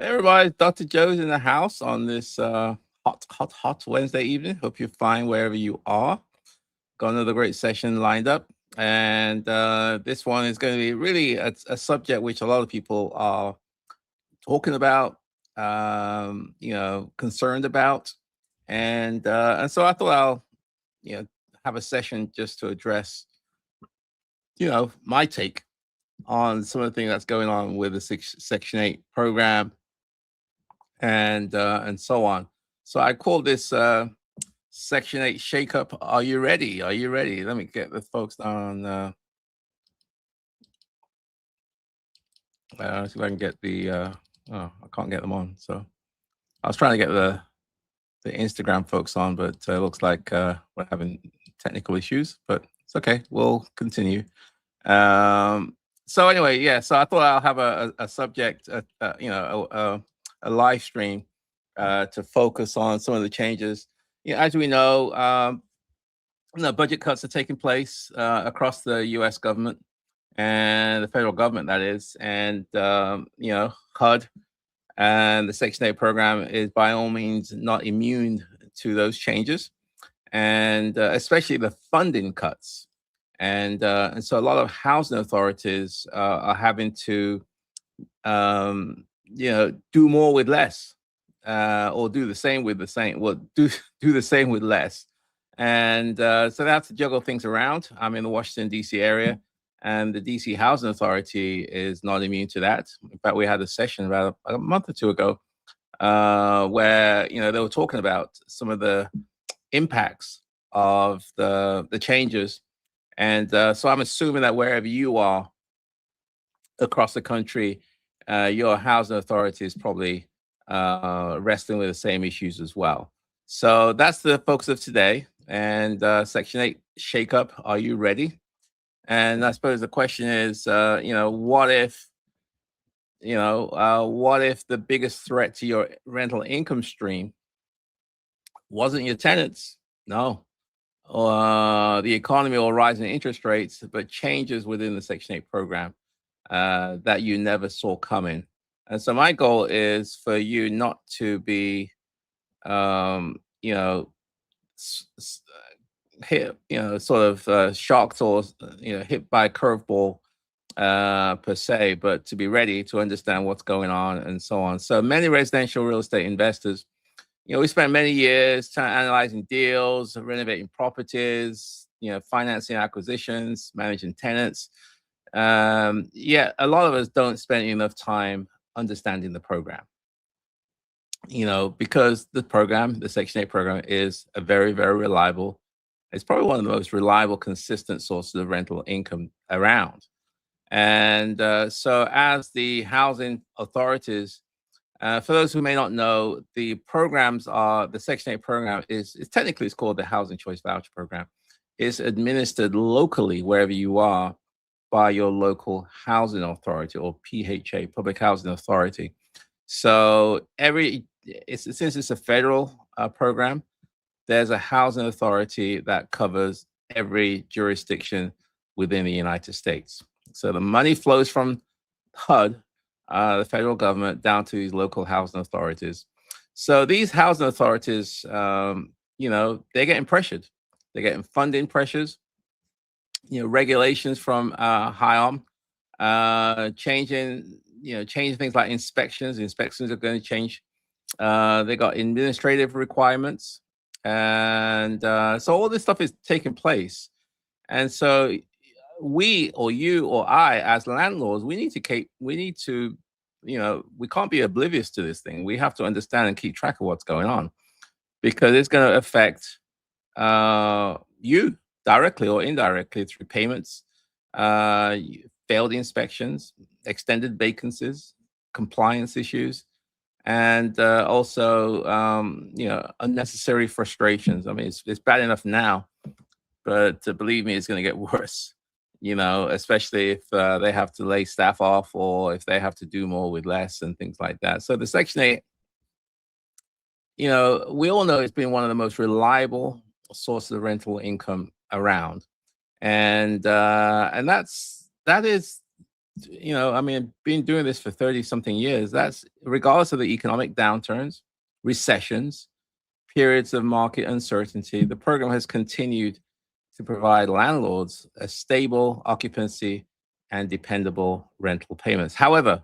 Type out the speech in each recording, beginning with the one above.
Hey everybody, Dr. Joe's in the house on this hot Wednesday evening. Hope you're fine wherever you are. Got another great session lined up. And this one is going to be really a subject which a lot of people are talking about, concerned about. And so I thought I'll, you know, have a session just to address, my take on some of the things that's going on with the Section 8 program and so on. So I call this Section 8 shakeup. Are you ready? Are you ready? Let me get the folks on. See if I can get the. Oh, I can't get them on. So I was trying to get the Instagram folks on, but it looks like we're having technical issues. But it's okay. We'll continue. So anyway, yeah. So I thought I'll have a subject, a live stream to focus on some of the changes. As we know, budget cuts are taking place across the U.S. government and the federal government, that is, and HUD and the Section 8 program is by all means not immune to those changes, and especially the funding cuts. And so a lot of housing authorities are having to, do more with less, or do the same with the same. Well, do the same with less, and so they have to juggle things around. I'm in the Washington D.C. area, and the D.C. Housing Authority is not immune to that. In fact, we had a session about a month or two ago where they were talking about some of the impacts of the changes, and so I'm assuming that wherever you are across the country, your housing authority is probably wrestling with the same issues as well. So that's the focus of today. And Section 8 shakeup, are you ready? And I suppose the question is, what if the biggest threat to your rental income stream wasn't your tenants? No. The economy or rising interest rates, but changes within the Section 8 program that you never saw coming. And so my goal is for you not to be, you know, hit, sort of shocked or, hit by a curveball per se, but to be ready to understand what's going on and so on. So many residential real estate investors, we spent many years analyzing deals, renovating properties, financing acquisitions, managing tenants. Yeah, a lot of us don't spend enough time understanding the program, because the Section 8 program is a very, very reliable. It's probably one of the most reliable, consistent sources of rental income around. And so, as the housing authorities, for those who may not know, the Section 8 program is technically it's called the Housing Choice Voucher Program. It's administered locally wherever you are by your local housing authority or PHA, Public Housing Authority. So since it's a federal program, there's a housing authority that covers every jurisdiction within the United States. So the money flows from HUD, the federal government, down to these local housing authorities. So these housing authorities, they're getting pressured. They're getting funding pressures, regulations from HIOM, changing things like inspections. Inspections are going to change. They got administrative requirements, and so all this stuff is taking place. And so we or you or I, as landlords, we need to, we can't be oblivious to this thing. We have to understand and keep track of what's going on, because it's going to affect you directly or indirectly through payments, failed inspections, extended vacancies, compliance issues, and also unnecessary frustrations. I mean, it's bad enough now, but believe me, it's going to get worse. Especially if they have to lay staff off or if they have to do more with less and things like that. So the Section 8, we all know it's been one of the most reliable sources of rental income around, and that is I mean, been doing this for 30 something years. That's regardless of the economic downturns, recessions, periods of market uncertainty, the program has continued to provide landlords a stable occupancy and dependable rental payments. However,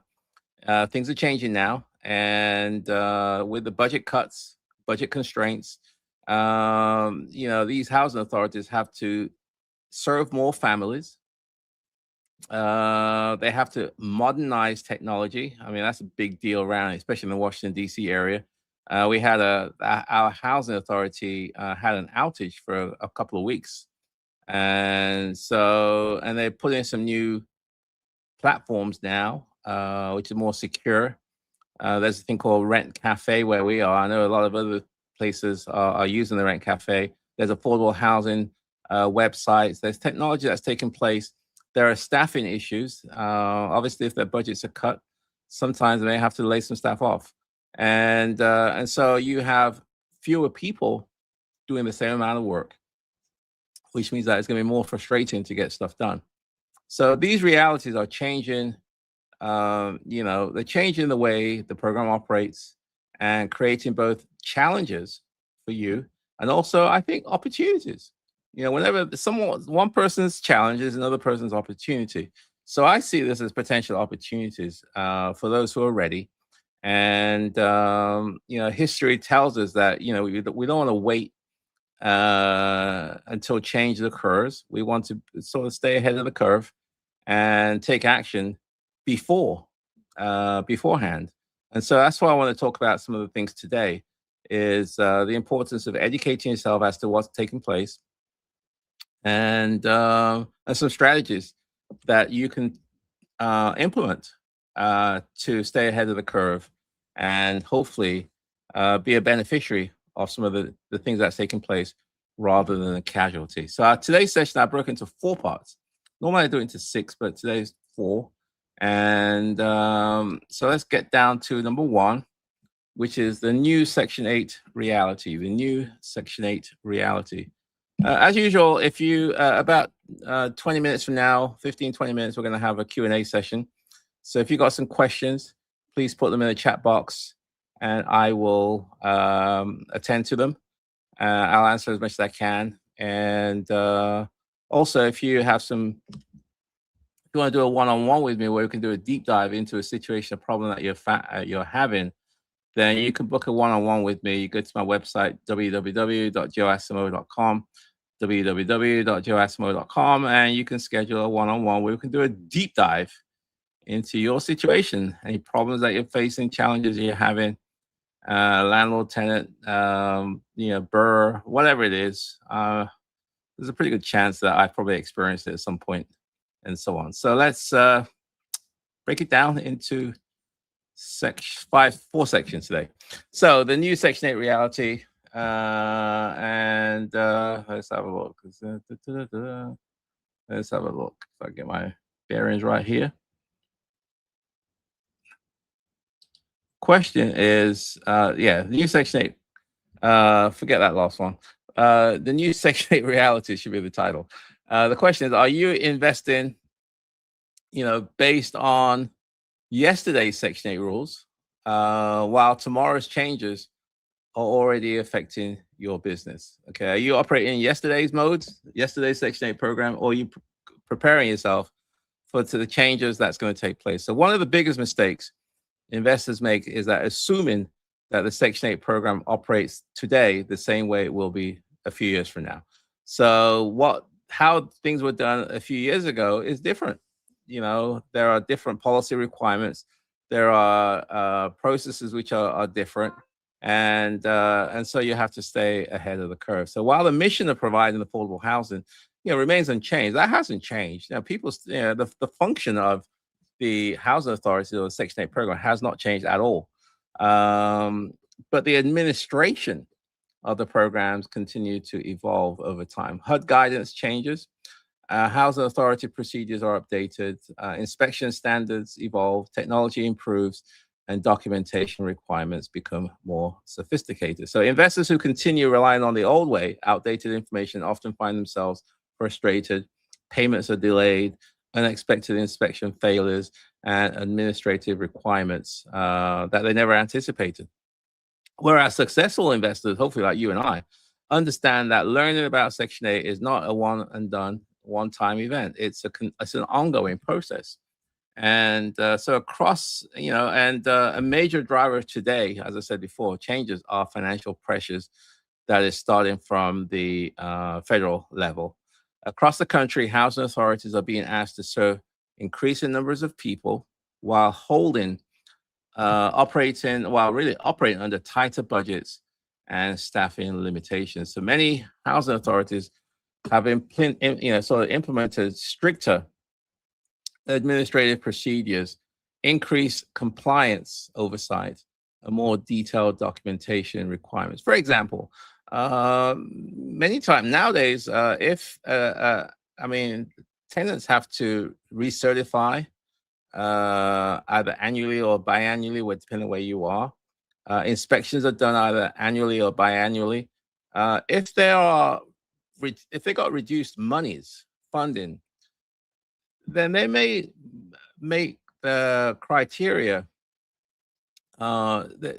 things are changing now, and with the budget cuts, budget constraints, these housing authorities have to serve more families. They have to modernize technology. I mean, that's a big deal around, especially in the Washington D.C. area. We had our housing authority had an outage for a couple of weeks, and they put in some new platforms now, which is more secure. There's a thing called Rent Cafe where we are. I know a lot of other places are using the Rent Cafe. There's affordable housing websites. There's technology that's taking place. There are staffing issues. Obviously, if their budgets are cut, sometimes they may have to lay some staff off, and so you have fewer people doing the same amount of work, which means that it's going to be more frustrating to get stuff done. So these realities are changing. They're changing the way the program operates and creating both challenges for you and also, I think, opportunities. Whenever one person's challenge is another person's opportunity. So I see this as potential opportunities for those who are ready. And history tells us that we don't want to wait until change occurs. We want to sort of stay ahead of the curve and take action beforehand. And so that's why I want to talk about some of the things today is the importance of educating yourself as to what's taking place and some strategies that you can implement to stay ahead of the curve and hopefully be a beneficiary of some of the things that's taking place rather than a casualty. So today's session I broke into 4 parts. Normally I do it into 6, but today's 4. And so let's get down to number 1, which is the new Section 8 reality. The new Section 8 reality. As usual, if you about 20 minutes from now, 15, 20 minutes, we're going to have a Q&A session. So if you've got some questions, please put them in the chat box and I will attend to them. I'll answer as much as I can. And also, if you want to do a one-on-one with me where we can do a deep dive into a situation, a problem that you're having, then you can book a one-on-one with me. You go to my website, www.joeasimo.com, www.joeasimo.com, and you can schedule a one-on-one where we can do a deep dive into your situation, any problems that you're facing, challenges you're having, landlord, tenant, BRRRR, whatever it is. There's a pretty good chance that I've probably experienced it at some point and so on. So let's break it down into 4 sections today. So the new Section 8 reality, and let's have a look. Let's have a look if I get my bearings right here. Question is, the new Section 8. Forget that last one. The new Section 8 reality should be the title. The question is, are you investing, based on yesterday's Section 8 rules, while tomorrow's changes are already affecting your business? Okay, are you operating in yesterday's modes, yesterday's Section 8 program, or are you preparing yourself for the changes that's going to take place? So one of the biggest mistakes investors make is that assuming that the Section 8 program operates today the same way it will be a few years from now. So how things were done a few years ago is different. There are different policy requirements. There are processes which are different. And so you have to stay ahead of the curve. So while the mission of providing affordable housing, remains unchanged, that hasn't changed. The function of the housing authority or the Section 8 program has not changed at all. But the administration of the programs continue to evolve over time. HUD guidance changes. Housing authority procedures are updated. Inspection standards evolve. Technology improves. And documentation requirements become more sophisticated. So investors who continue relying on the old way, outdated information, often find themselves frustrated. Payments are delayed. unexpected inspection failures, and administrative requirements that they never anticipated. Whereas successful investors, hopefully like you and I, understand that learning about Section 8 is not a one and done, one time event. It's an ongoing process. And so across, and a major driver today, as I said before, changes are financial pressures that is starting from the federal level. Across the country, housing authorities are being asked to serve increasing numbers of people while really operating under tighter budgets and staffing limitations. So many housing authorities have sort of implemented stricter administrative procedures, increased compliance oversight, and more detailed documentation requirements. For example, many times nowadays, I mean, tenants have to recertify either annually or biannually, depending on where you are. Inspections are done either annually or biannually. If they got reduced funding, then they may make the criteria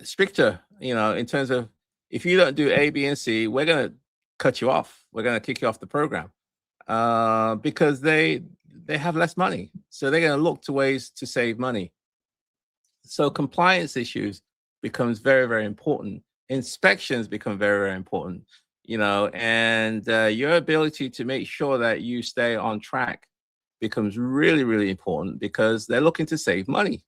stricter. In terms of, if you don't do A, B, and C, we're going to cut you off. We're going to kick you off the program because they have less money, so they're going to look to ways to save money. So compliance issues becomes very, very important. Inspections become very, very important. And your ability to make sure that you stay on track becomes really, really important because they're looking to save money.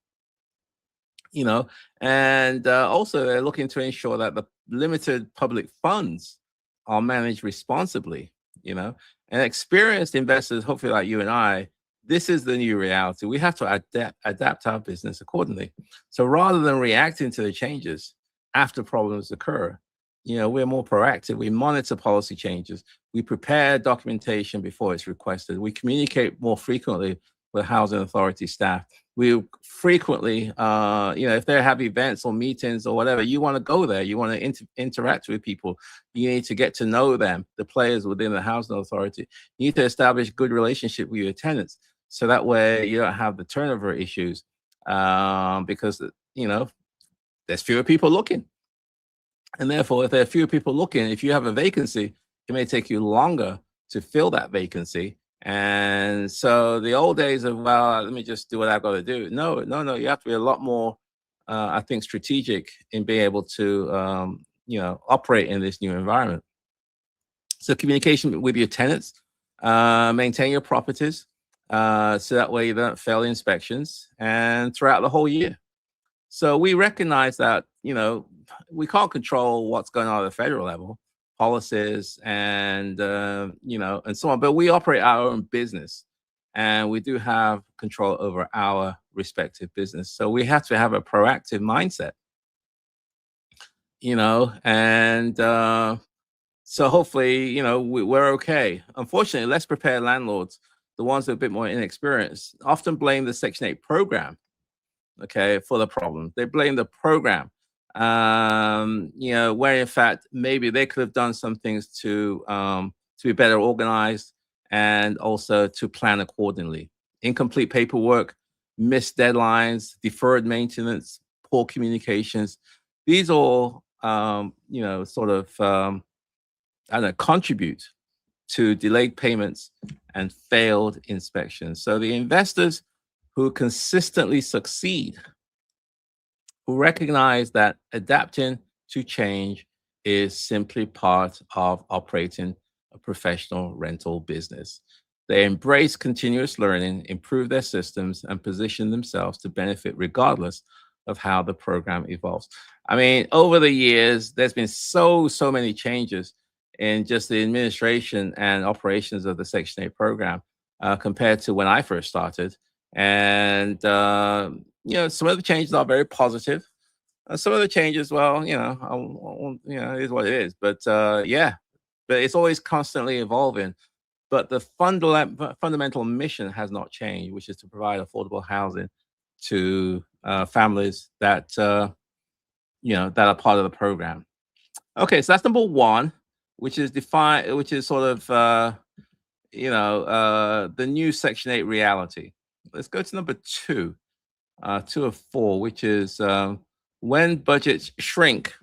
And also they're looking to ensure that the limited public funds are managed responsibly. And experienced investors, hopefully like you and I, this is the new reality. We have to adapt our business accordingly. So rather than reacting to the changes after problems occur, we're more proactive. We monitor policy changes. We prepare documentation before it's requested. We communicate more frequently with housing authority staff. We frequently, if they have events or meetings or whatever, you want to go there. You want to interact with people. You need to get to know them, the players within the housing authority. You need to establish good relationship with your tenants, so that way you don't have the turnover issues because, there's fewer people looking. And therefore, if there are fewer people looking, if you have a vacancy, it may take you longer to fill that vacancy. And so the old days of, well, let me just do what I've got to do. No, you have to be a lot more, I think, strategic in being able to, operate in this new environment. So communication with your tenants, maintain your properties, so that way you don't fail inspections, and throughout the whole year. So we recognize that, we can't control what's going on at the federal level, policies and, and so on, but we operate our own business and we do have control over our respective business. So we have to have a proactive mindset, and so hopefully, we're okay. Unfortunately, less prepared landlords, the ones that are a bit more inexperienced, often blame the Section 8 program, for the problem. They blame the program, where in fact, maybe they could have done some things to be better organized and also to plan accordingly. Incomplete paperwork, missed deadlines, deferred maintenance, poor communications. These all, contribute to delayed payments and failed inspections. So the investors who consistently succeed, who recognize that adapting to change is simply part of operating a professional rental business. They embrace continuous learning, improve their systems, and position themselves to benefit regardless of how the program evolves. I mean, over the years, there's been so many changes in just the administration and operations of the Section 8 program compared to when I first started. And, some of the changes are very positive. Some of the changes, well, it is what it is. But but it's always constantly evolving. But the fundamental mission has not changed, which is to provide affordable housing to families that, that are part of the program. Okay, so that's number one, which is sort of the new Section 8 reality. Let's go to number two, 2 of 4, which is when budgets shrink,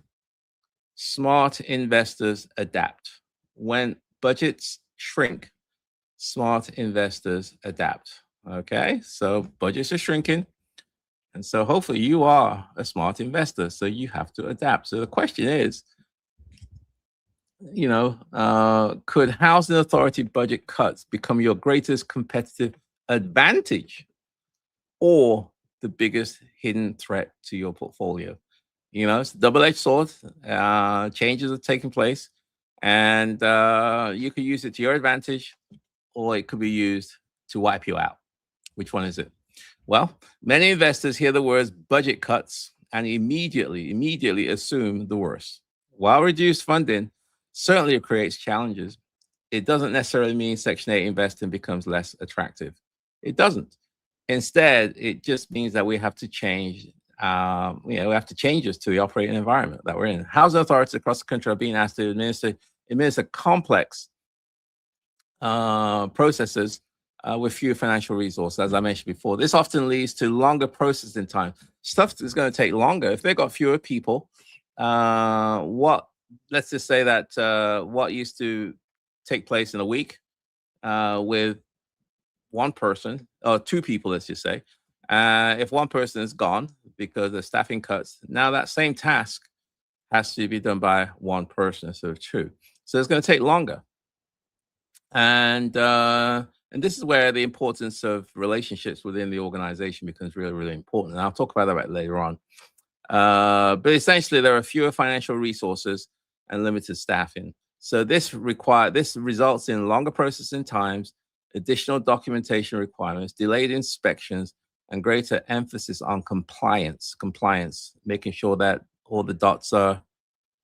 smart investors adapt. When budgets shrink, smart investors adapt. Okay, so budgets are shrinking. And so hopefully you are a smart investor. So you have to adapt. So the question is, could housing authority budget cuts become your greatest competitive advantage or the biggest hidden threat to your portfolio? It's a double-edged sword. Changes are taking place, and you could use it to your advantage, or it could be used to wipe you out. Which one is it? Well, many investors hear the words budget cuts and immediately assume the worst. While reduced funding certainly creates challenges, it doesn't necessarily mean Section 8 investing becomes less attractive. It doesn't. Instead, it just means that we have to change. We have to change us to the operating environment that we're in. Housing authorities across the country are being asked to administer complex processes with fewer financial resources, as I mentioned before. This often leads to longer processing time. Stuff is going to take longer. If they've got fewer people, let's just say that what used to take place in a week with one person or 2 people, let's just say, if one person is gone because of staffing cuts, now that same task has to be done by one person instead of 2. So it's going to take longer. And this is where the importance of relationships within the organization becomes really, really important. And I'll talk about that later on. But essentially, there are fewer financial resources and limited staffing. So this results in longer processing times, additional documentation requirements, delayed inspections, and greater emphasis on compliance, making sure that all the dots are,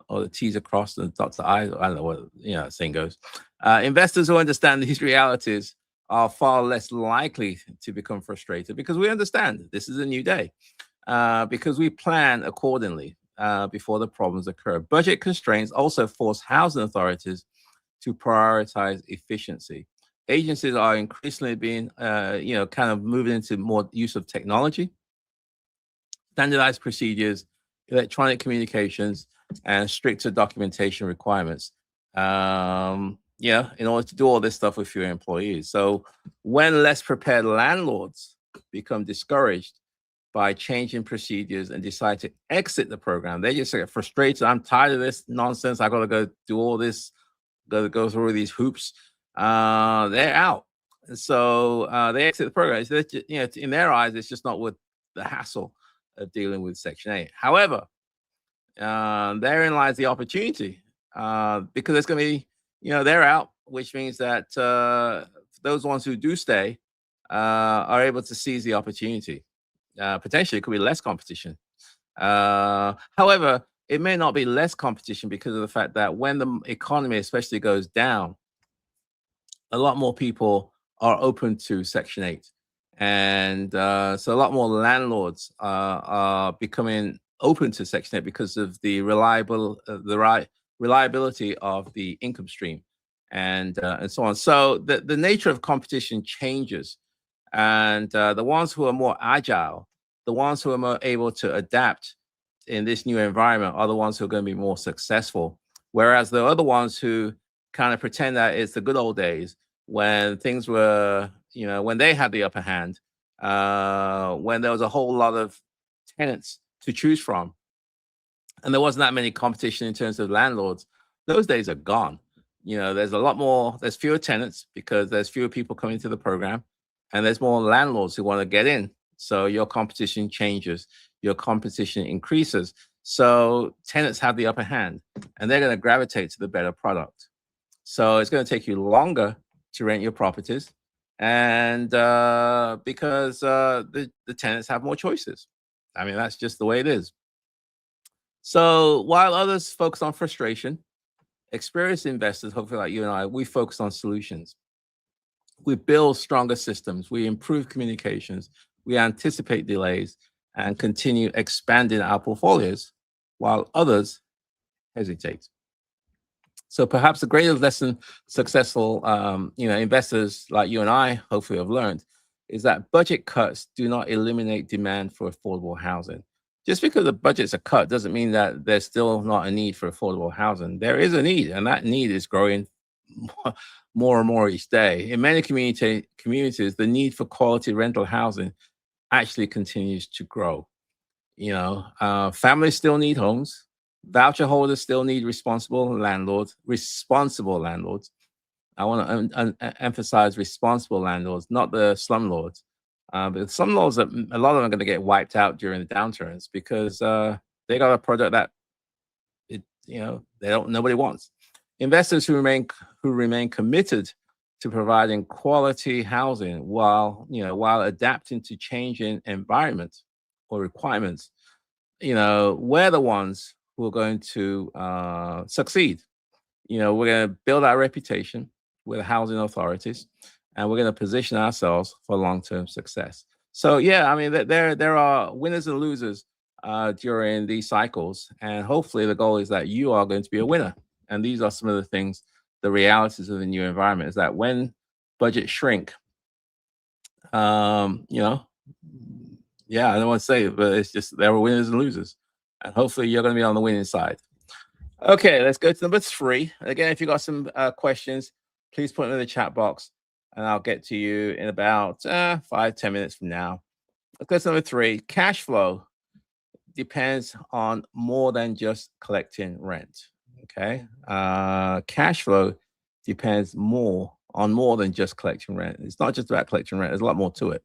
or the T's are crossed and the dots are I's. I don't know what the saying goes. Investors who understand these realities are far less likely to become frustrated because we understand this is a new day, because we plan accordingly before the problems occur. Budget constraints also force housing authorities to prioritize efficiency. Agencies are increasingly being, kind of moving into more use of technology, standardized procedures, electronic communications, and stricter documentation requirements. In order to do all this stuff with your employees. So when less prepared landlords become discouraged by changing procedures and decide to exit the program, they just get frustrated. I'm tired of this nonsense. I got to go do all this, got to go through these hoops. They're out. And so they exit the program. So in their eyes, it's just not worth the hassle of dealing with Section 8. However, therein lies the opportunity, because it's going to be, they're out, which means that those ones who do stay are able to seize the opportunity. Potentially, it could be less competition. However, it may not be less competition because of the fact that when the economy especially goes down, a lot more people are open to Section 8. And so a lot more landlords are becoming open to Section 8 because of the reliability of the income stream and so on. So the nature of competition changes. And the ones who are more agile, the ones who are more able to adapt in this new environment are the ones who are going to be more successful. Whereas the other ones who kind of pretend that it's the good old days when things were, when they had the upper hand, when there was a whole lot of tenants to choose from, and there wasn't that many competition in terms of landlords, those days are gone. There's fewer tenants because there's fewer people coming to the program, and there's more landlords who want to get in. So your competition changes, your competition increases. So tenants have the upper hand, and they're going to gravitate to the better product. So it's going to take you longer to rent your properties, and because the tenants have more choices. I mean, that's just the way it is. So while others focus on frustration, experienced investors, hopefully like you and I, we focus on solutions. We build stronger systems, we improve communications, we anticipate delays, and continue expanding our portfolios while others hesitate. So perhaps the greatest lesson successful, investors like you and I hopefully have learned is that budget cuts do not eliminate demand for affordable housing. Just because the budgets are cut doesn't mean that there's still not a need for affordable housing. There is a need, and that need is growing more and more each day. In many communities, the need for quality rental housing actually continues to grow. Families still need homes. Voucher holders still need responsible landlords. Responsible landlords. I want to emphasize responsible landlords, not the slumlords. But slumlords, a lot of them are going to get wiped out during the downturns because they got a product that they don't nobody wants. Investors who remain committed to providing quality housing while adapting to changing environments or requirements, we're the ones who are going to succeed. We're going to build our reputation with the housing authorities, and we're going to position ourselves for long-term success. So, yeah, I mean, there are winners and losers during these cycles, and hopefully, the goal is that you are going to be a winner. And these are some of the things, the realities of the new environment is that when budgets shrink, yeah, I don't want to say it, but it's just there are winners and losers, and hopefully, you're going to be on the winning side. Okay, let's go to number 3. Again, if you got some questions, please put them in the chat box, and I'll get to you in about 5-10 minutes from now. Let's go to number 3. Cash flow depends on more than just collecting rent. Okay, cash flow depends on more than just collecting rent. It's not just about collecting rent. There's a lot more to it.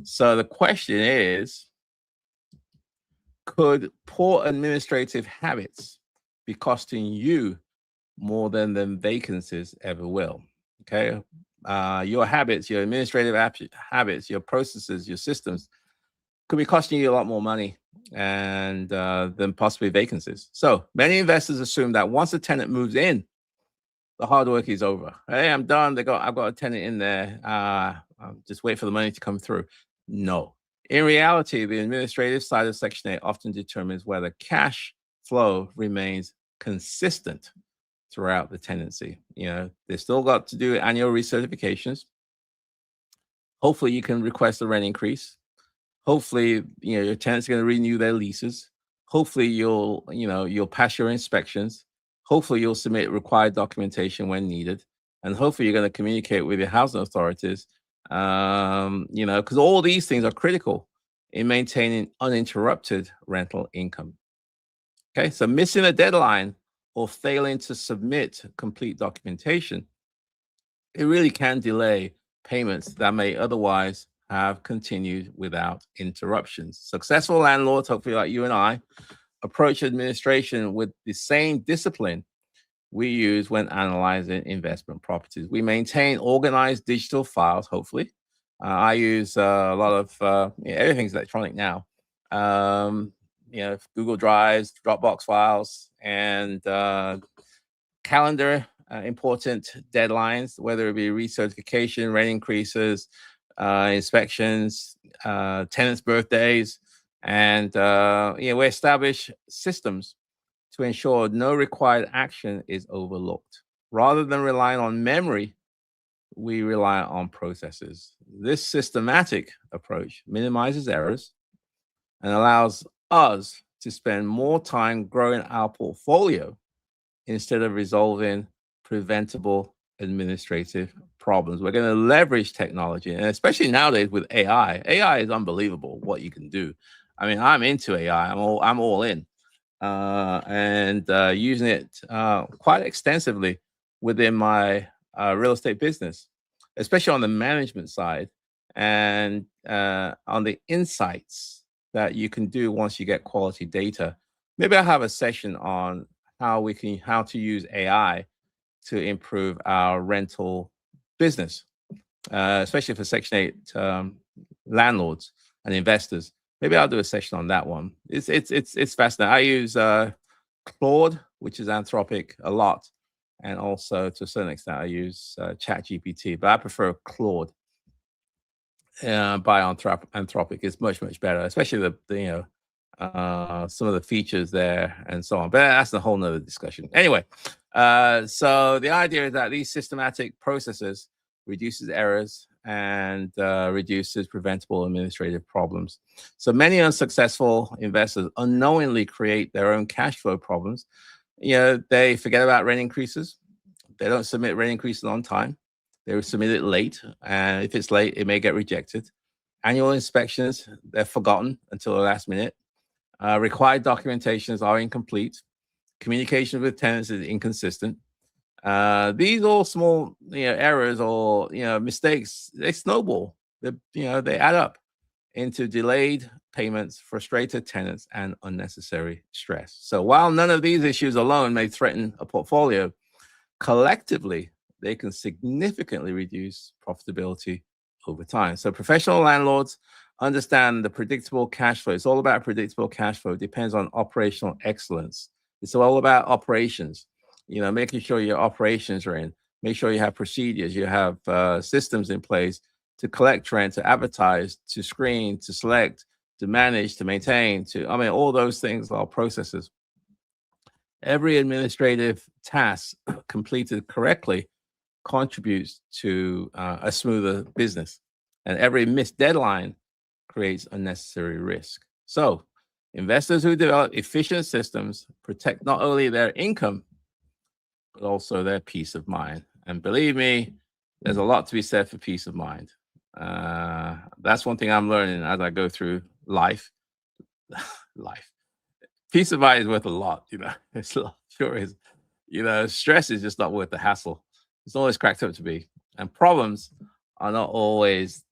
So the question is, could poor administrative habits be costing you more than the vacancies ever will? Okay. Your habits, your administrative habits, your processes, your systems could be costing you a lot more money and than possibly vacancies. So many investors assume that once a tenant moves in, the hard work is over. Hey, I'm done. I've got a tenant in there. Just wait for the money to come through. No. In reality, the administrative side of Section 8 often determines whether cash flow remains consistent throughout the tenancy. They've still got to do annual recertifications. Hopefully, you can request a rent increase. Hopefully, your tenants are going to renew their leases. Hopefully, you'll pass your inspections. Hopefully, you'll submit required documentation when needed, and hopefully, you're going to communicate with your housing authorities. Because all these things are critical in maintaining uninterrupted rental income. Okay, so missing a deadline or failing to submit complete documentation, it really can delay payments that may otherwise have continued without interruptions. Successful landlords, hopefully like you and I, approach administration with the same discipline we use when analyzing investment properties. We maintain organized digital files, hopefully. I use a lot of, everything's electronic now. Google Drives, Dropbox files, and calendar important deadlines, whether it be recertification, rent increases, inspections, tenants' birthdays, and we establish systems to ensure no required action is overlooked. Rather than relying on memory, we rely on processes. This systematic approach minimizes errors and allows us to spend more time growing our portfolio instead of resolving preventable administrative problems. We're going to leverage technology, and especially nowadays with AI. AI is unbelievable what you can do. I mean, I'm into AI. I'm all in. And using it quite extensively within my real estate business, especially on the management side and on the insights that you can do once you get quality data. Maybe I'll have a session on how to use AI to improve our rental business, especially for Section 8 landlords and investors. Maybe I'll do a session on that one. It's fascinating. I use Claude, which is Anthropic, a lot, and also to a certain extent I use ChatGPT, but I prefer Claude by Anthropic. It's much better, especially the some of the features there and so on. But that's a whole nother discussion. Anyway, so the idea is that these systematic processes reduces errors and reduces preventable administrative problems. So many unsuccessful investors unknowingly create their own cash flow problems. They forget about rent increases. They don't submit rent increases on time. They submit it late, and if it's late, it may get rejected. Annual inspections, they're forgotten until the last minute. Required documentations are incomplete. Communication with tenants is inconsistent. These all small errors or mistakes, they snowball. They add up into delayed payments, frustrated tenants, and unnecessary stress. So while none of these issues alone may threaten a portfolio, collectively they can significantly reduce profitability over time. So professional landlords understand the predictable cash flow. It's all about predictable cash flow. It depends on operational excellence. It's all about operations, making sure your operations are in, make sure you have procedures, you have systems in place to collect rent, to advertise, to screen, to select, to manage, to maintain, all those things are processes. Every administrative task completed correctly contributes to a smoother business, and every missed deadline creates unnecessary risk. So investors who develop efficient systems protect not only their income, but also their peace of mind. And believe me, there's a lot to be said for peace of mind. That's one thing I'm learning as I go through life. Peace of mind is worth a lot, It's a lot, sure is. Stress is just not worth the hassle. It's always cracked up to be. And problems are not always,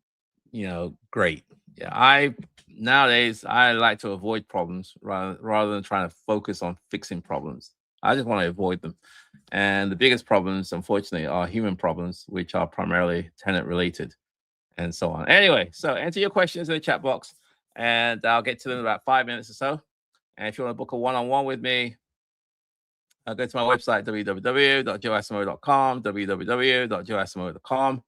great. Yeah, nowadays I like to avoid problems rather than trying to focus on fixing problems. I just want to avoid them. And the biggest problems, unfortunately, are human problems, which are primarily tenant related and so on. Anyway, so enter your questions in the chat box and I'll get to them in about 5 minutes or so. And if you want to book a one-on-one with me, go to my website, www.joeasimo.com, www.joeasimo.com.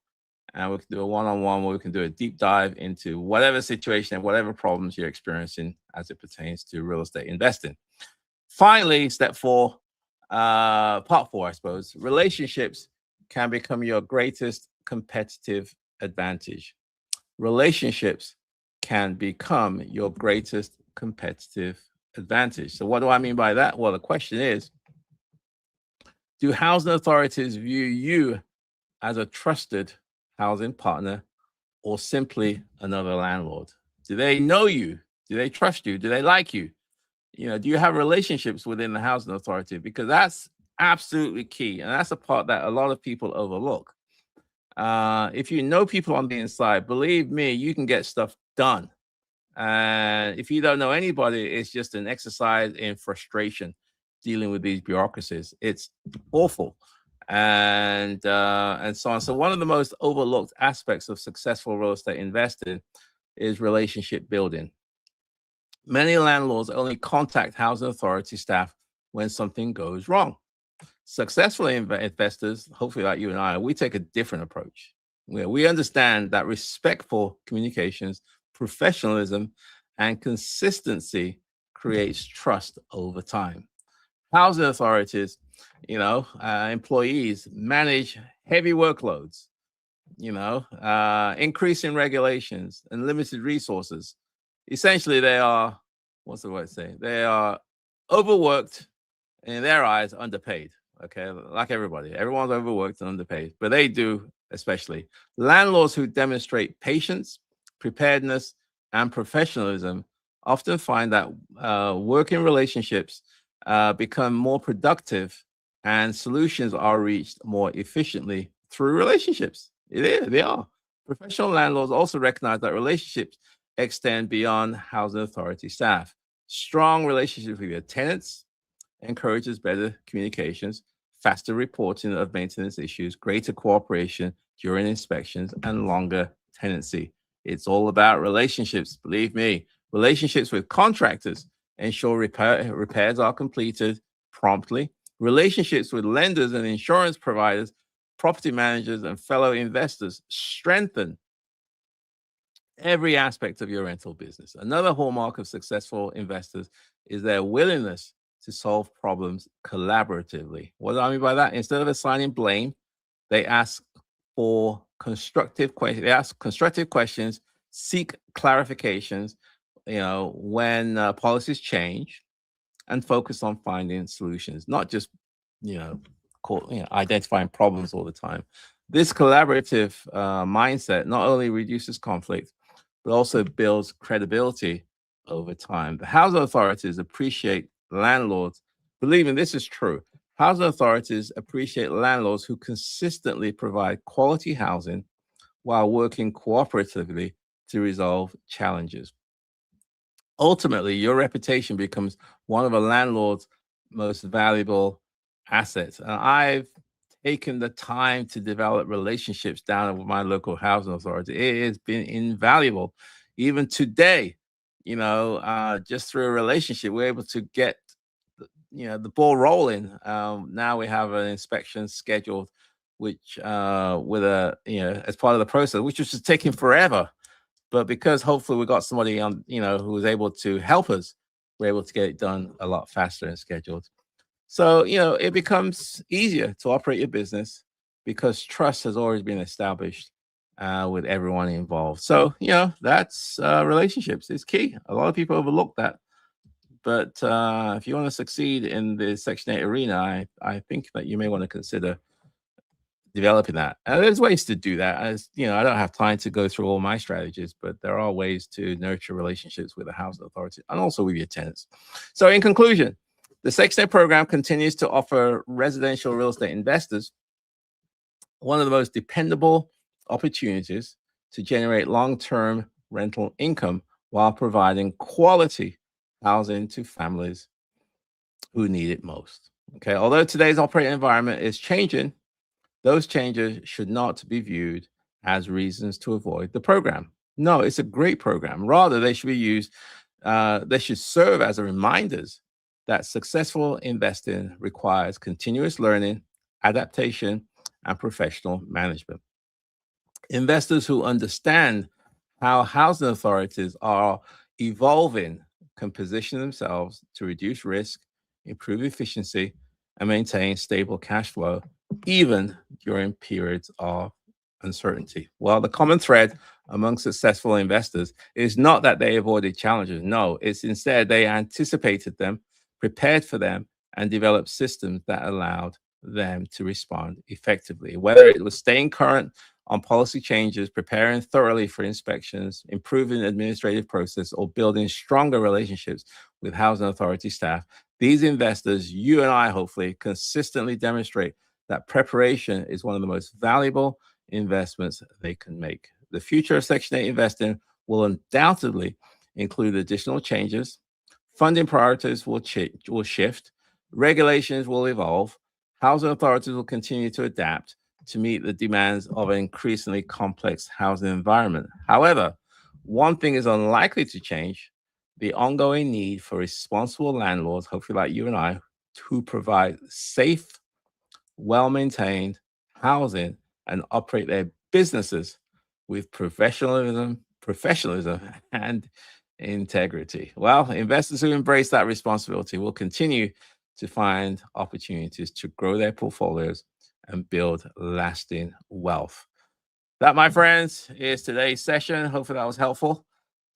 And we can do a one-on-one where we can do a deep dive into whatever situation and whatever problems you're experiencing as it pertains to real estate investing. Finally, step 4, part 4, I suppose, relationships can become your greatest competitive advantage. Relationships can become your greatest competitive advantage. So what do I mean by that? Well, the question is, do housing authorities view you as a trusted housing partner or simply another landlord? Do they know you? Do they trust you? Do they like you? Do you have relationships within the housing authority? Because that's absolutely key. And that's a part that a lot of people overlook. If you know people on the inside, believe me, you can get stuff done. And if you don't know anybody, it's just an exercise in frustration dealing with these bureaucracies. It's awful. And so on. So one of the most overlooked aspects of successful real estate investing is relationship building. Many landlords only contact housing authority staff when something goes wrong. Successful investors, hopefully like you and I, we take a different approach. We understand that respectful communications, professionalism, and consistency creates trust over time. Housing authorities, employees manage heavy workloads, increasing regulations and limited resources. Essentially, they are, what's the word say? They are overworked, in their eyes, underpaid. Okay, like everybody. Everyone's overworked and underpaid, but they do especially. Landlords who demonstrate patience, preparedness, and professionalism often find that working relationships become more productive and solutions are reached more efficiently through relationships. They are. Professional landlords also recognize that relationships extend beyond housing authority staff. Strong relationships with your tenants encourages better communications, faster reporting of maintenance issues, greater cooperation during inspections, and longer tenancy. It's all about relationships, believe me. Relationships with contractors ensure repairs are completed promptly. Relationships with lenders and insurance providers, property managers, and fellow investors strengthen every aspect of your rental business. Another hallmark of successful investors is their willingness to solve problems collaboratively. What do I mean by that? Instead of assigning blame, they ask for constructive questions. They ask constructive questions, seek clarifications, when policies change, and focus on finding solutions, not just, you know, identifying problems all the time. This collaborative mindset not only reduces conflict, but also builds credibility over time. The housing authorities appreciate landlords. Believe me, this is true. Housing authorities appreciate landlords who consistently provide quality housing while working cooperatively to resolve challenges. Ultimately, your reputation becomes one of a landlord's most valuable assets. And I've taken the time to develop relationships down with my local housing authority. It has been invaluable. Even today, just through a relationship, we're able to get the ball rolling. Now we have an inspection scheduled, which with as part of the process, which was just taking forever. But because hopefully we got somebody on, who was able to help us, we're able to get it done a lot faster and scheduled. So, it becomes easier to operate your business because trust has always been established with everyone involved. So, that's relationships. It's key. A lot of people overlook that. But if you want to succeed in the Section 8 arena, I think that you may want to consider developing that. And there's ways to do that. As I don't have time to go through all my strategies, but there are ways to nurture relationships with the housing authority and also with your tenants. So in conclusion, the Section 8 program continues to offer residential real estate investors one of the most dependable opportunities to generate long-term rental income while providing quality housing to families who need it most. Okay, although today's operating environment is changing, those changes should not be viewed as reasons to avoid the program. No, it's a great program. Rather, they should be used, they should serve as reminders that successful investing requires continuous learning, adaptation, and professional management. Investors who understand how housing authorities are evolving can position themselves to reduce risk, improve efficiency, and maintain stable cash flow, even during periods of uncertainty. Well, the common thread among successful investors is not that they avoided challenges. No, it's instead they anticipated them, prepared for them, and developed systems that allowed them to respond effectively. Whether it was staying current on policy changes, preparing thoroughly for inspections, improving administrative process, or building stronger relationships with housing authority staff, these investors, you and I, hopefully, consistently demonstrate that preparation is one of the most valuable investments they can make. The future of Section 8 investing will undoubtedly include additional changes. Funding priorities will shift. Regulations will evolve. Housing authorities will continue to adapt to meet the demands of an increasingly complex housing environment. However, one thing is unlikely to change: the ongoing need for responsible landlords, hopefully like you and I, to provide safe, well-maintained housing and operate their businesses with professionalism and integrity. Well, investors who embrace that responsibility will continue to find opportunities to grow their portfolios and build lasting wealth. That, my friends, is today's session. Hopefully that was helpful.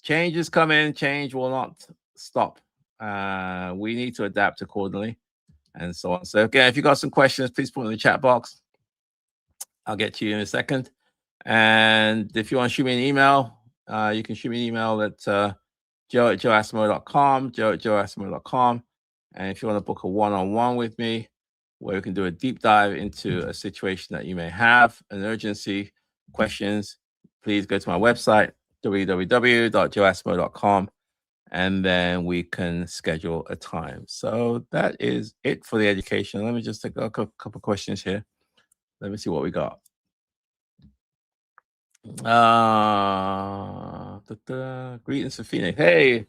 Change is coming. Change will not stop. We need to adapt accordingly and so on. So again, if you got some questions, please put them in the chat box. I'll get to you in a second. And if you want to shoot me an email, you can shoot me an email at joe@joeasamoah.com, joe@joeasamoah.com. And if you want to book a one-on-one with me, where we can do a deep dive into a situation that you may have, an urgency, questions, please go to my website, www.joeasamoah.com, and then we can schedule a time. So that is it for the education. Let me just take a couple questions here. Let me see what we got. Greetings from Phoenix. Hey,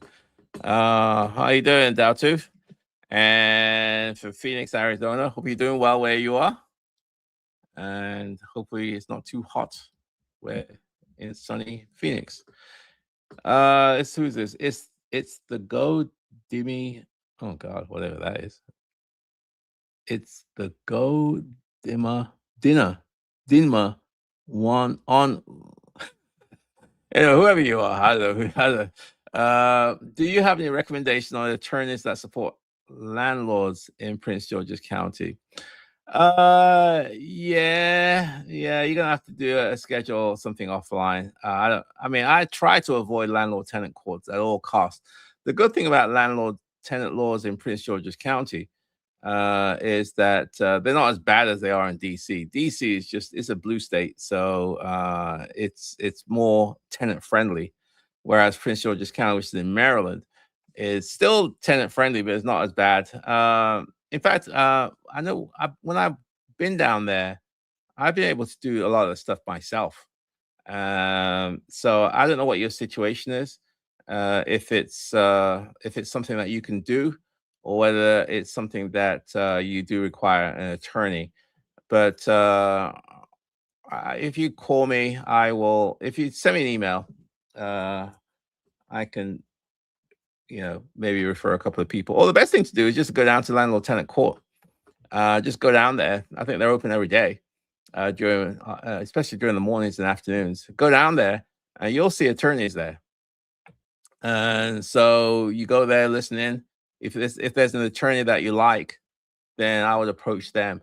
how you doing, Dowtooth? And from Phoenix, Arizona. Hope you're doing well where you are. And hopefully it's not too hot where in sunny Phoenix. It's who's this? It's the Go Dimmy. Oh God, whatever that is. It's the Go Dimmer Dinner Dinma one on. Whoever you are, I don't know. I don't do you have any recommendation on attorneys that support landlords in Prince George's County? Yeah, you're gonna have to do a schedule something offline. I don't. I mean, I try to avoid landlord-tenant courts at all costs. The good thing about landlord-tenant laws in Prince George's County is that they're not as bad as they are in DC. DC is just it's a blue state, so it's more tenant friendly, whereas Prince George's County, which is in Maryland, is still tenant friendly, but it's not as bad. In fact, I know when I've been down there, I've been able to do a lot of the stuff myself. So I don't know what your situation is, if it's something that you can do, or whether it's something that you do require an attorney. But if you call me, I will. If you send me an email, uh, I can, maybe refer a couple of people. Or the best thing to do is just go down to landlord tenant court. Just go down there. I think they're open every day especially during the mornings and afternoons. Go down there, and you'll see attorneys there. And so you go there, listen in. If there's an attorney that you like, then I would approach them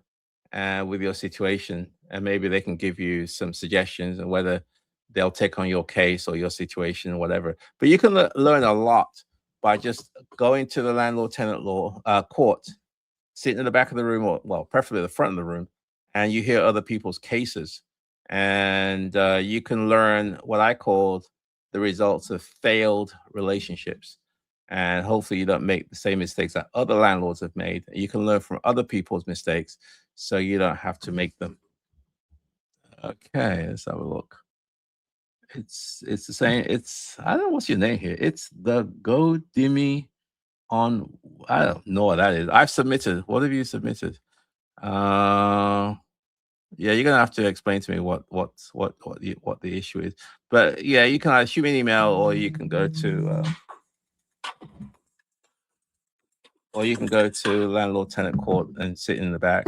with your situation, and maybe they can give you some suggestions on whether they'll take on your case or your situation or whatever. But you can learn a lot by just going to the landlord tenant law court, sitting in the back of the room, or well, preferably the front of the room, and you hear other people's cases, and you can learn what I called the results of failed relationships. And hopefully, you don't make the same mistakes that other landlords have made. You can learn from other people's mistakes, so you don't have to make them. Okay, let's have a look. It's the same. It's I don't know what's your name here. It's the Go Dimmy on. I don't know what that is. I've submitted. What have you submitted? Uh, yeah, you're gonna have to explain to me what the issue is. But yeah, you can either shoot me an email, or you can go to landlord tenant court and sit in the back.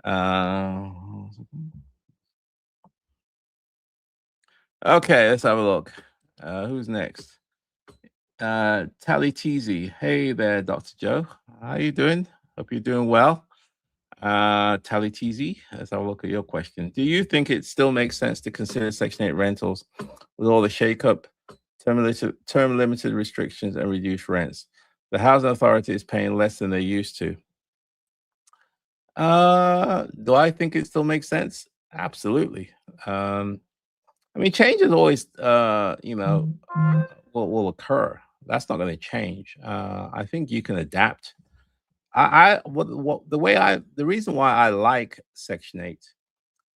Uh, okay, let's have a look. Who's next? Tally Teasy. Hey there, Dr. Joe. How you doing? Hope you're doing well. Tally Teasy, let's have a look at your question. Do you think it still makes sense to consider Section 8 rentals with all the shakeup, term limited restrictions, and reduced rents? The housing authority is paying less than they used to. Do I think it still makes sense? Absolutely. I mean, change is always, will occur. That's not going to change. I think you can adapt. The reason why I like Section 8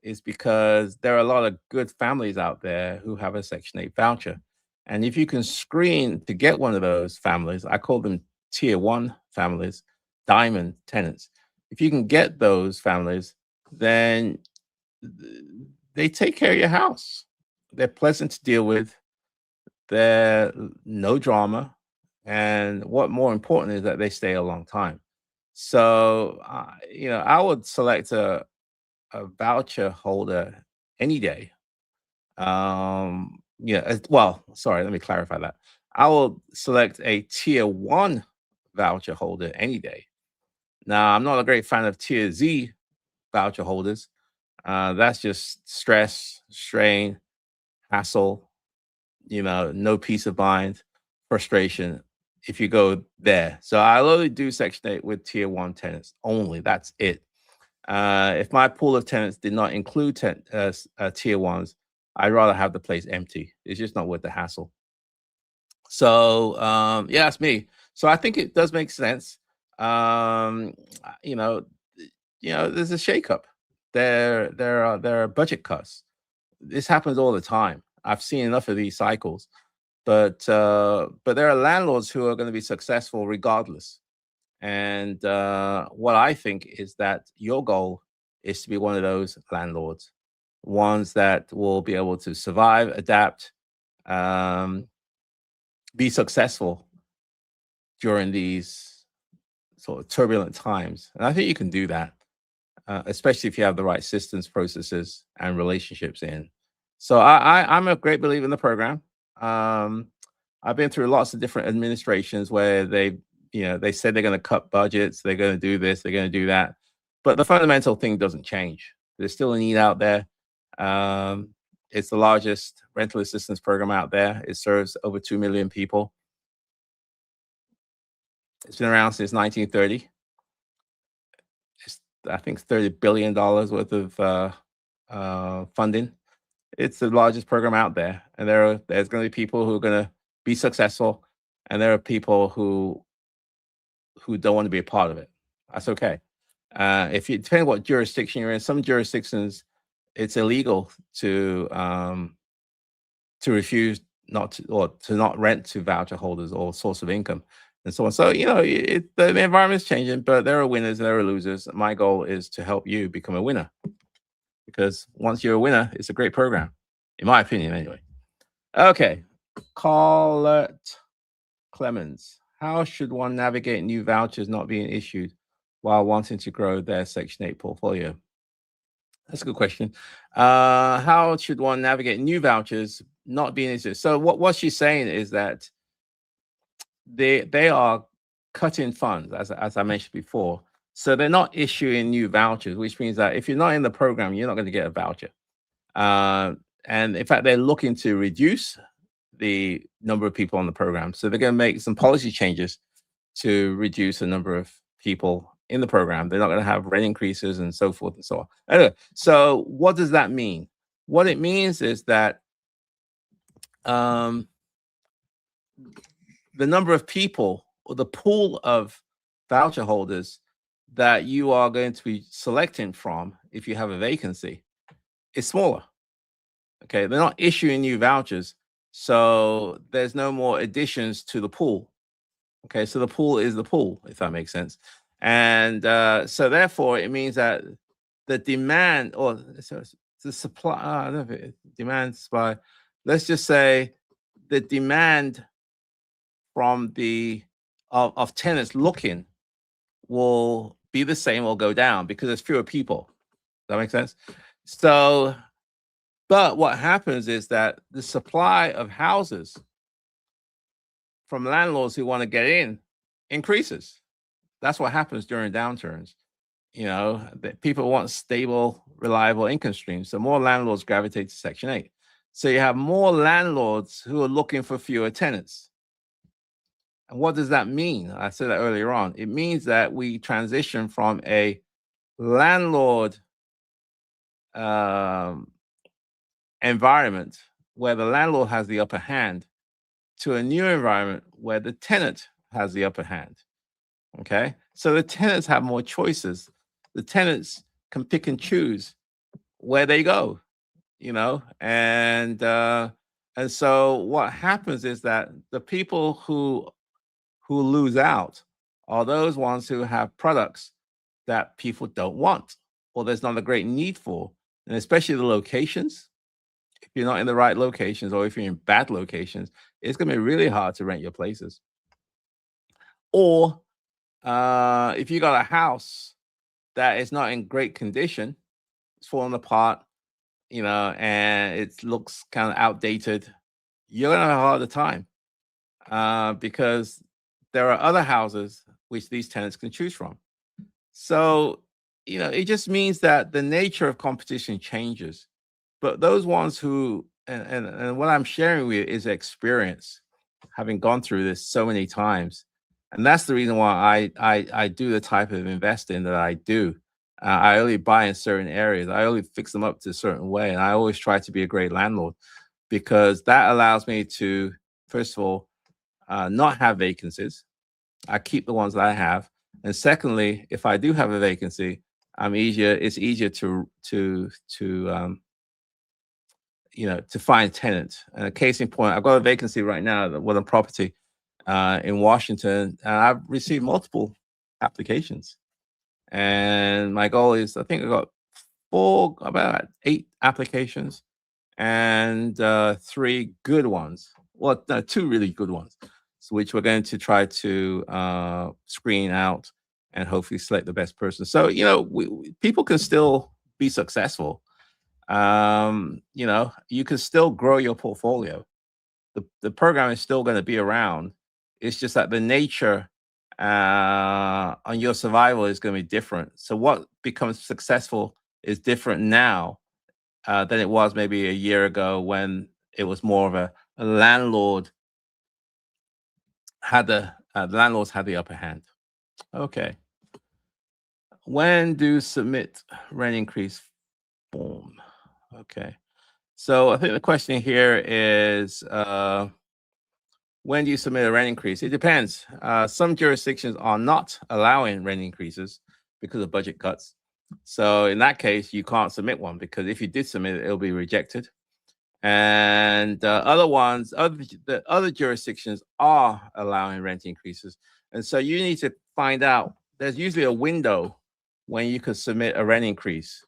is because there are a lot of good families out there who have a Section 8 voucher. And if you can screen to get one of those families, I call them tier one families, diamond tenants. If you can get those families, then they take care of your house. They're pleasant to deal with. They're no drama. And what more important is that they stay a long time. So, I would select a voucher holder any day. Well, sorry, let me clarify that. I will select a tier one voucher holder any day. Now, I'm not a great fan of tier Z voucher holders. That's just stress, strain, hassle, no peace of mind, frustration if you go there. So I'll only do Section 8 with tier one tenants only. That's it. If my pool of tenants did not include tier ones, I'd rather have the place empty. It's just not worth the hassle. So yeah, that's me. So I think it does make sense. Um, you know, there's a shakeup. There are budget cuts. This happens all the time. I've seen enough of these cycles. But there are landlords who are going to be successful regardless. And what I think is that your goal is to be one of those landlords, ones that will be able to survive, adapt, um, be successful during these sort of turbulent times. And I think you can do that, especially if you have the right systems, processes, and relationships in. So I'm a great believer in the program. Um, I've been through lots of different administrations where they said they're going to cut budgets, they're going to do this, they're going to do that, but the fundamental thing doesn't change. There's still a need out there. Um, it's the largest rental assistance program out there. It serves over 2 million people. It's been around since 1930. It's, I think, $30 billion worth of funding. It's the largest program out there, and there's going to be people who are going to be successful, and there are people who don't want to be a part of it. That's okay. If you depending what jurisdiction you're in, some jurisdictions it's illegal to refuse not to or to not rent to voucher holders or source of income and so on. So the environment's changing, but there are winners and there are losers. My goal is to help you become a winner because once you're a winner, it's a great program, in my opinion, anyway. Okay, Colette Clemens. How should one navigate new vouchers not being issued while wanting to grow their Section 8 portfolio? That's a good question. How should one navigate new vouchers not being issued? So what she's saying is that they are cutting funds, as I mentioned before. So they're not issuing new vouchers, which means that if you're not in the program, you're not going to get a voucher. And in fact, they're looking to reduce the number of people on the program. So they're going to make some policy changes to reduce the number of people in the program. They're not going to have rent increases and so forth and so on. Anyway, so what does that mean? What it means is that the number of people or the pool of voucher holders that you are going to be selecting from if you have a vacancy is smaller. Okay, they're not issuing new vouchers, so there's no more additions to the pool. Okay, so the pool is the pool, if that makes sense. And so therefore, it means that the demand or the supply, demand supply, let's just say the demand from of tenants looking will be the same or go down because there's fewer people. Does that make sense? So, but what happens is that the supply of houses from landlords who want to get in increases. That's what happens during downturns. That people want stable, reliable income streams. So more landlords gravitate to Section 8. So you have more landlords who are looking for fewer tenants. And what does that mean? I said that earlier on. It means that we transition from a landlord environment where the landlord has the upper hand to a new environment where the tenant has the upper hand. Okay, so the tenants have more choices. The tenants can pick and choose where they go, and so what happens is that the people who lose out are those ones who have products that people don't want or there's not a great need for, and especially the locations. If you're not in the right locations or if you're in bad locations, it's going to be really hard to rent your places. Or if you got a house that is not in great condition, it's falling apart, and it looks kind of outdated, you're gonna have a harder time because there are other houses which these tenants can choose from. So, it just means that the nature of competition changes. But those ones who, and what I'm sharing with you is experience, having gone through this so many times. And that's the reason why I do the type of investing that I do. I only buy in certain areas. I only fix them up to a certain way. And I always try to be a great landlord because that allows me to, first of all, not have vacancies. I keep the ones that I have. And secondly, if I do have a vacancy, it's easier to find tenants. And a case in point, I've got a vacancy right now with a property in Washington, and I've received multiple applications. And my goal is, I think I got about 8 applications and 3 good ones. well, no, two really good ones, so which we're going to try to screen out and hopefully select the best person. So, people can still be successful. You can still grow your portfolio. The program is still going to be around. It's just that the nature on your survival is going to be different. So what becomes successful is different now than it was maybe a year ago when it was more of a landlord had the landlords had the upper hand. Okay. When do submit rent increase form? Okay. So I think the question here is when do you submit a rent increase? It depends. Some jurisdictions are not allowing rent increases because of budget cuts. So in that case, you can't submit one because if you did submit it, it'll be rejected. And the other jurisdictions are allowing rent increases. And so you need to find out. There's usually a window when you can submit a rent increase.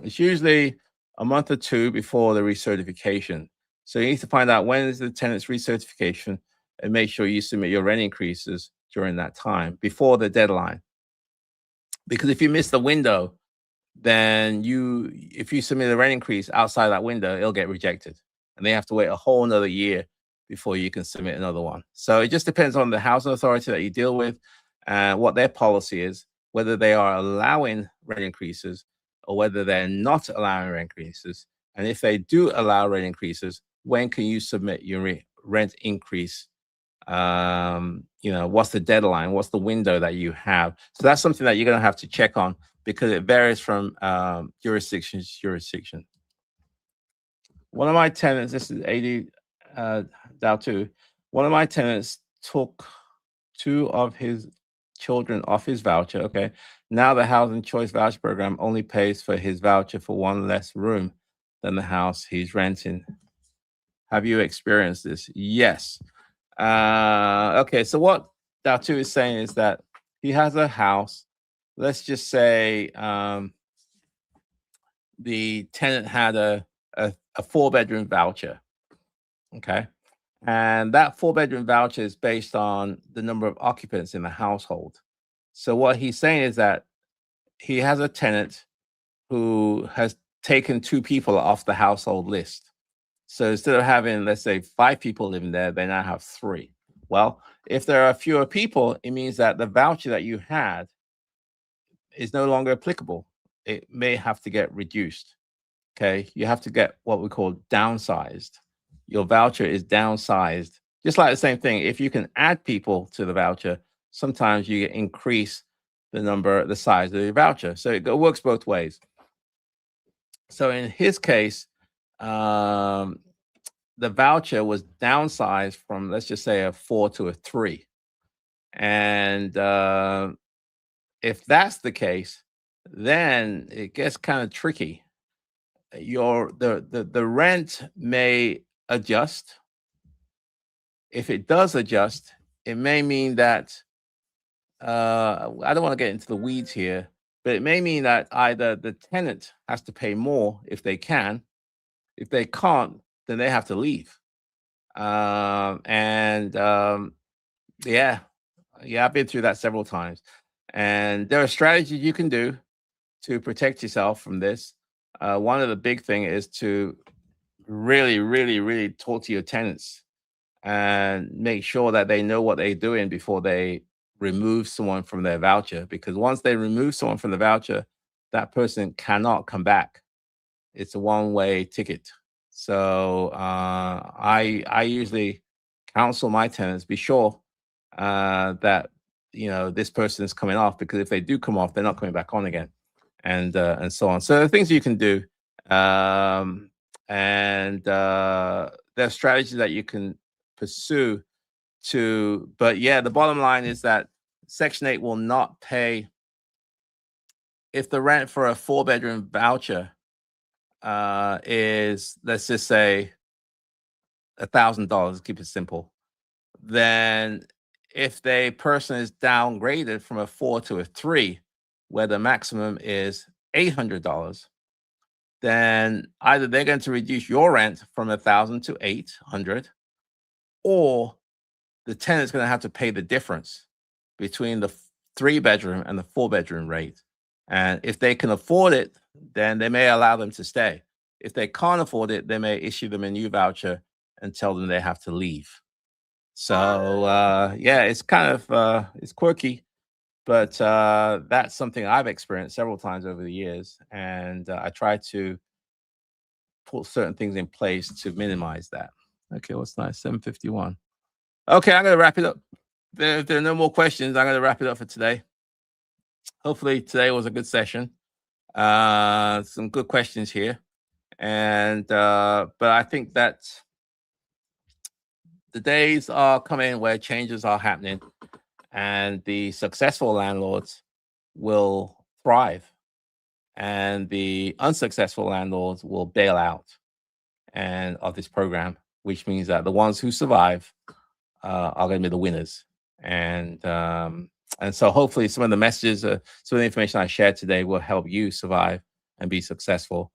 It's usually a month or two before the recertification. So you need to find out when is the tenant's recertification and make sure you submit your rent increases during that time before the deadline. Because if you miss the window, then if you submit a rent increase outside that window, it'll get rejected. And they have to wait a whole another year before you can submit another one. So it just depends on the housing authority that you deal with and what their policy is, whether they are allowing rent increases or whether they're not allowing rent increases. And if they do allow rent increases, when can you submit your rent increase? What's the deadline? What's the window that you have? So that's something that you're going to have to check on because it varies from jurisdiction to jurisdiction. One of my tenants, this is 80 Dow 2, one of my tenants took two of his children off his voucher. Okay. Now the housing choice voucher program only pays for his voucher for one less room than the house he's renting. Have you experienced this? Yes. Okay. So what Datu is saying is that he has a house. Let's just say the tenant had a 4-bedroom voucher. Okay. And that 4-bedroom voucher is based on the number of occupants in the household. So what he's saying is that he has a tenant who has taken 2 people off the household list. So instead of having, let's say, 5 people living there, they now have 3. Well, if there are fewer people, it means that the voucher that you had is no longer applicable. It may have to get reduced. Okay. You have to get what we call downsized. Your voucher is downsized. Just like the same thing. If you can add people to the voucher, sometimes you increase the size of your voucher. So it works both ways. So in his case, the voucher was downsized from, let's just say, a 4 to a 3. And if that's the case, then it gets kind of tricky. The rent may adjust. If it does adjust, it may mean that I don't want to get into the weeds here, but it may mean that either the tenant has to pay more if they can. If they can't, then they have to leave. Yeah, I've been through that several times. And there are strategies you can do to protect yourself from this. One of the big thing is to really, really, really talk to your tenants and make sure that they know what they're doing before they remove someone from their voucher. Because once they remove someone from the voucher, that person cannot come back. It's a one-way ticket. So I usually counsel my tenants, be sure that this person is coming off, because if they do come off, they're not coming back on again, and so on. So the things you can do, there are strategies that you can pursue but yeah, the bottom line is that Section 8 will not pay if the rent for a 4-bedroom voucher is, let's just say, $1,000, keep it simple. Then if the person is downgraded from a 4 to a 3, where the maximum is $800, then either they're going to reduce your rent from 1,000 to 800, or the tenant's going to have to pay the difference between the 3-bedroom and the 4-bedroom rate. And if they can afford it, then they may allow them to stay. If they can't afford it, they may issue them a new voucher and tell them they have to leave. So yeah, it's kind of it's quirky, but that's something I've experienced several times over the years, and I try to put certain things in place to minimize that. Okay, what's nice? 7:51. Okay, I'm gonna wrap it up. If there are no more questions, I'm gonna wrap it up for today. Hopefully, today was a good session. Some good questions here, and but I think that the days are coming where changes are happening, and the successful landlords will thrive, and the unsuccessful landlords will bail out and of this program, which means that the ones who survive are going to be the winners. And so hopefully some of the messages, some of the information I shared today will help you survive and be successful.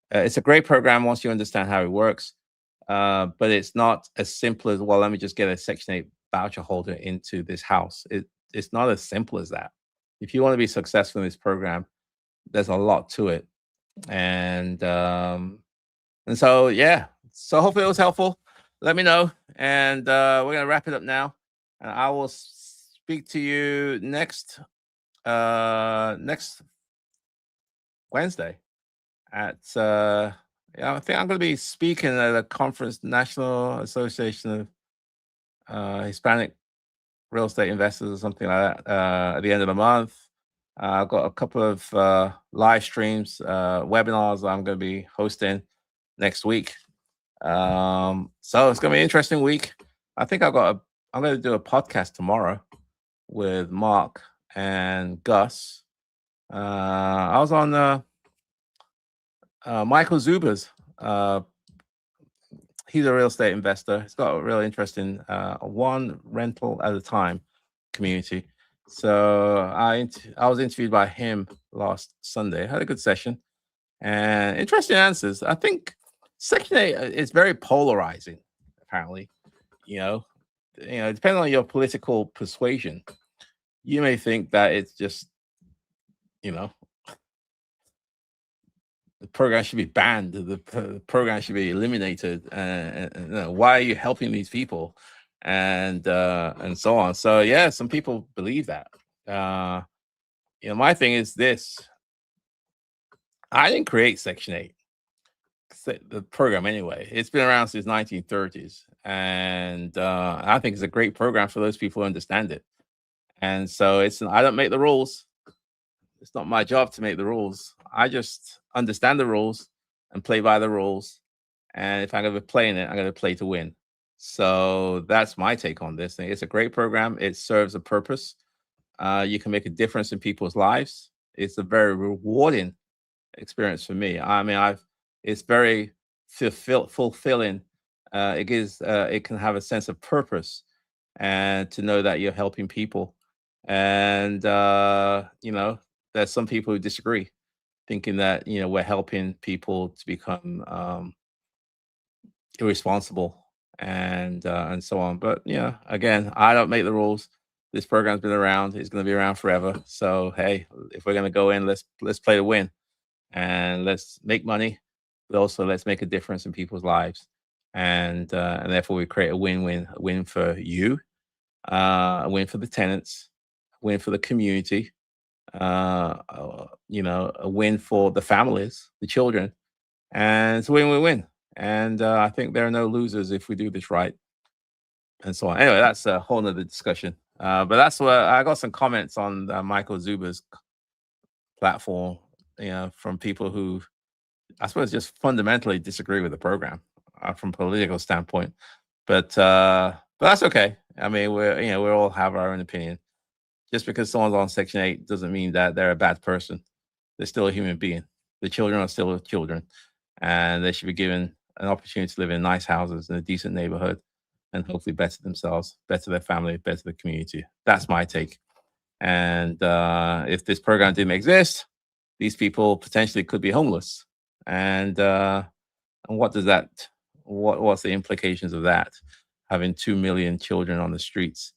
It's a great program once you understand how it works, but it's not as simple as, well, let me just get a Section 8 voucher holder into this house. It's not as simple as that. If you want to be successful in this program, there's a lot to it. And so, yeah. So hopefully it was helpful. Let me know. And we're going to wrap it up now. And I will speak to you next Wednesday at yeah, I think I'm going to be speaking at a conference, National Association of Hispanic Real Estate Investors or something like that, at the end of the month. I've got a couple of live streams, webinars I'm going to be hosting next week. So it's going to be an interesting week. I think I'm going to do a podcast tomorrow with Mark and Gus. I was on Michael Zuber's. He's a real estate investor. He's got a really interesting one rental at a time community. So I was interviewed by him last Sunday. Had a good session and interesting answers. I think Section 8 is very polarizing. Apparently, depending on your political persuasion, you may think that it's just, the program should be banned. The program should be eliminated. Why are you helping these people? And so on. So yeah, some people believe that. My thing is this: I didn't create Section 8, the program anyway. It's been around since 1930s, and I think it's a great program for those people who understand it. And so I don't make the rules. It's not my job to make the rules. I just understand the rules and play by the rules. And if I'm going to play in it, I'm going to play to win. So that's my take on this thing. It's a great program. It serves a purpose. You can make a difference in people's lives. It's a very rewarding experience for me. I mean, it's very fulfilling. It can have a sense of purpose, and to know that you're helping people. And there's some people who disagree, thinking that we're helping people to become irresponsible and so on. But again, I don't make the rules. This program's been around. It's going to be around forever. So hey, if we're going to go in, let's play to win, and let's make money, but also let's make a difference in people's lives, and therefore we create a win-win, a win for you, a win for the tenants, a win for the community, a win for the families, the children, and it's a win-win-win. And I think there are no losers if we do this right, and so on. Anyway, that's a whole nother discussion. But that's what I got some comments on Michael Zuber's platform, from people who I suppose just fundamentally disagree with the program from a political standpoint. But that's okay. I mean, we all have our own opinion. Just because someone's on Section 8 doesn't mean that they're a bad person. They're still a human being. The children are still children, and they should be given an opportunity to live in nice houses in a decent neighborhood, and hopefully better themselves, better their family, better the community. That's my take. And if this program didn't exist, these people potentially could be homeless. And what does that? What's the implications of that? having 2 million children on the streets.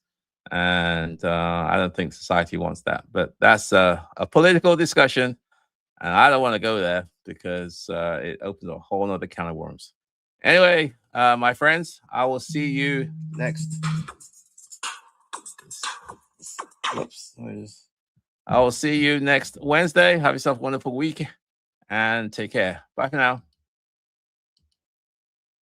And I don't think society wants that. But that's a political discussion. And I don't want to go there because it opens a whole nother can of worms. Anyway, my friends, I will see you next. Whoops. I will see you next Wednesday. Have yourself a wonderful week and take care. Bye for now.